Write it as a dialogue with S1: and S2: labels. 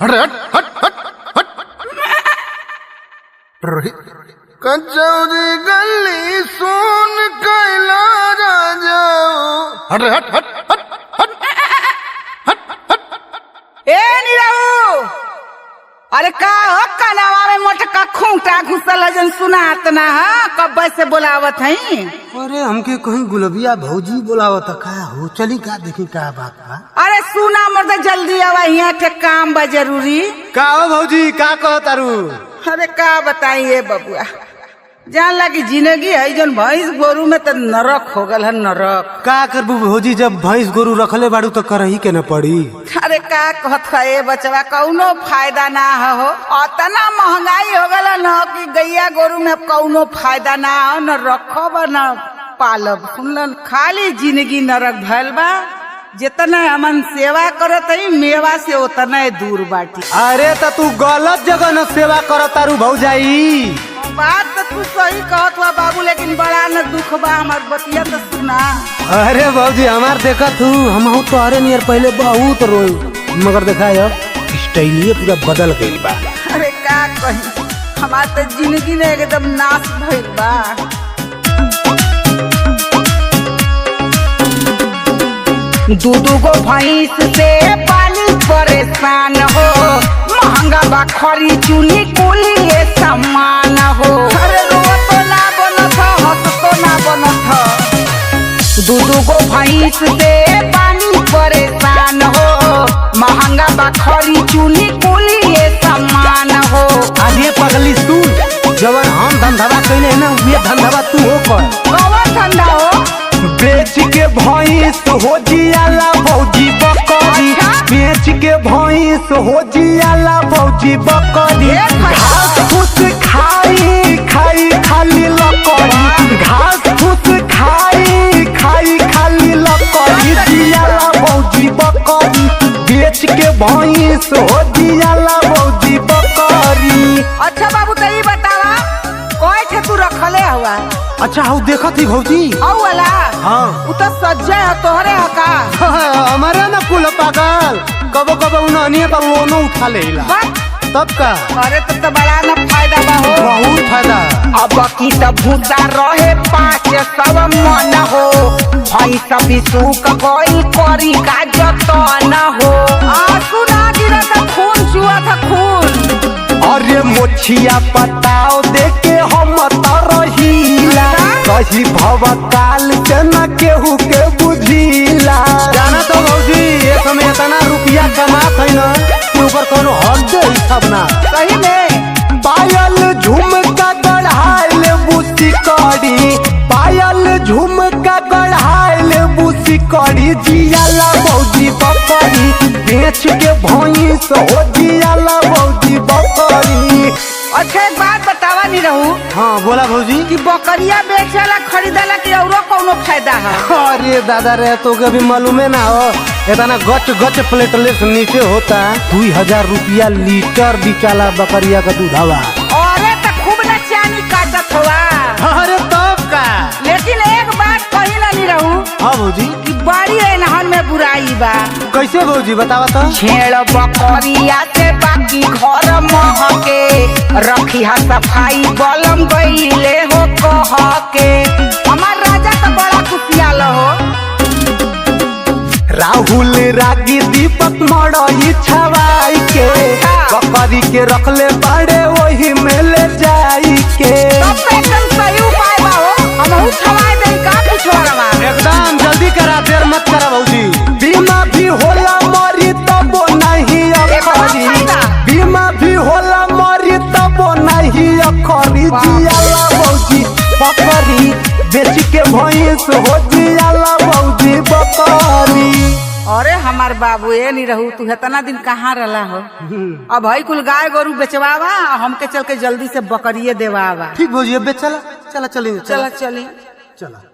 S1: हट हट हट हट हट कचौरी गली सोन कैला राजा हट हट हट हट हट हट।
S2: ए नीरऊ, अरे का हो कनावा में मोटका खूंटा घुसल है जन सुनात ना है कब से बोलावत है।
S3: अरे हमके कहीं गुलबिया भौजी बोलावत का हो, चली का देखी का बात बा।
S2: अरे सुना मर्द जल्दी आवा, यहाँ के काम बा जरूरी।
S3: का हो भौजी, का कह तारू?
S2: अरे का बताइए बबुआ, जान लगी जिंदगी है जन भैंस गोरू में तो नरक हो गल है, नरक।
S3: का करबू भौजी, जब भैंस गोरू रखले बाड़ू तो करही के न पड़ी।
S2: अरे का कहत है बचवा, कौनो फायदा ना हो, इतना महंगाई हो गल न कि गैया गोरू में कौनो फायदा ना हो, न रखब न पालब। सुनलन खाली जिंदगी नरक भैल बा। जितना हमन सेवा करत है मेवा से उतना दूर बाटी।
S3: अरे तो तू गलत जगह न सेवा करत तारू भौजाई।
S2: बात तो तू सही कहत हुआ बाबू, लेकिन बड़ा न दुख बा हमार बतिया तो सुना।
S3: अरे भौजी हमार देखत हूँ, हम तो अरे नियर पहले बहुत रोई, मगर देखा स्टाइलिए पूरा बदल गई बा।
S2: अरे का कही, हमार तो जिंदगी ने एकदम नाश भइल बा। दू गो भैंस से पानी परेशान हो, महंगा बा खरी चूनी कुली ये सामान हो। अरे रो तो ना बनत हंस तो ना बनत। दू गो भैंस से पानी परेशान हो, महंगा बा खरी चूनी कुली ये सामान हो।
S3: अरे पगली सुन, जब हम धंधा कैले ना वे धंधा तू हो कर।
S2: कौन धंधा हो?
S3: बेच के भैंस हो जियाला भौजी बकरी, बेच के भैंस हो जियाला भौजी बकरी। घास फूस खाई खाई खाली लकड़ी, घास फूस खाई खाई खाली लकड़ी, जियाला भौजी बकरी। बेच के भैंस हो जियाला भौजी बकरी।
S2: अच्छा बाबू तो ये बतावा, कोई थे तू रखले हुआ?
S3: अच्छा हो देखत ही भौजी।
S2: औ वाला?
S3: हाँ।
S2: उ तो सज्जा है तोहरे है का?
S3: हमारा ना कुल पागल, कबो कबो उन्हें पर वो न उठा लेला। तब का?
S2: अरे तो बड़ा ना फायदा बा हो।
S3: बहुत फायदा।
S2: अब की सब भूसा रहे 500 मन हो, भैंस भी सूख गई करी का जतन हो। आंसू ना गिरा था, खून चुआ था खून।
S3: अरे मोछिया पटाओ देके हम तरहीला, कही भव काल से न केहू के बुझीला। जाना तो भौजी, ये समय इतना रुपया कमात है ना, ऊपर कोनो हद हिसाब ना।
S2: सही में
S3: पायल झुमका गढ़ाइल बुसी कड़ी, पायल झुमका गढ़ाइल बुसी कड़ी, जियाला भौजी बकरी। बेच के भैंस हो जियाला भौजी बकरी।
S2: अच्छा एक बात बतावा नहीं रहू।
S3: हाँ बोला भौजी।
S2: कि बकरिया बेचला खरीदला कि औरो कोनो फायदा है?
S3: अरे दादा रे, तो कभी मालूमे ना हो, इतना गच गच प्लेटलेट नीचे होता 2000 रुपया लीटर बिकाला बकरिया का दूध हवा।
S2: अरे तो खूब ना चानी काटत हुआ।
S3: अरे तब का?
S2: लेकिन एक बात कही ना नहीं रहू।
S3: हाँ भौजी।
S2: कि बड़ी एनहन में बुराई बा।
S3: कैसे भौजी बतावा तो?
S2: छेड़ बकरिया से बाकी घर महके, रखी हा सफाई बलम गईले हो कह के। हमार राजा तो बड़ा खुशियाल हो।
S3: राहुल रागी दीपक मड़ई छवाई के, बकरी के रखले बड़े वही में ले जाई के।
S2: तब तो एकदम सही उपाय बा हो, हम छवाई दे का पिछवाड़वा।
S3: एकदम जल्दी करा, देर मत करा भौजी। बीमा भी होला मरी तब नहीं अखरी, बीमा भी होला मरी तब नहीं अखरी। जियाला भौजी बकरी, बेच के भैंस हो जियाला भौजी बकरी।
S2: अरे हमार बाबू ये नहीं रहू, तू इतना दिन कहाँ रहा हो? अब भाई कुल गाय गोरू बेचवावा, हमके चल के जल्दी से बकरिए देवावा।
S3: ठीक भौजी, अब चला चला चलेंगे।
S2: चला चली
S3: चला।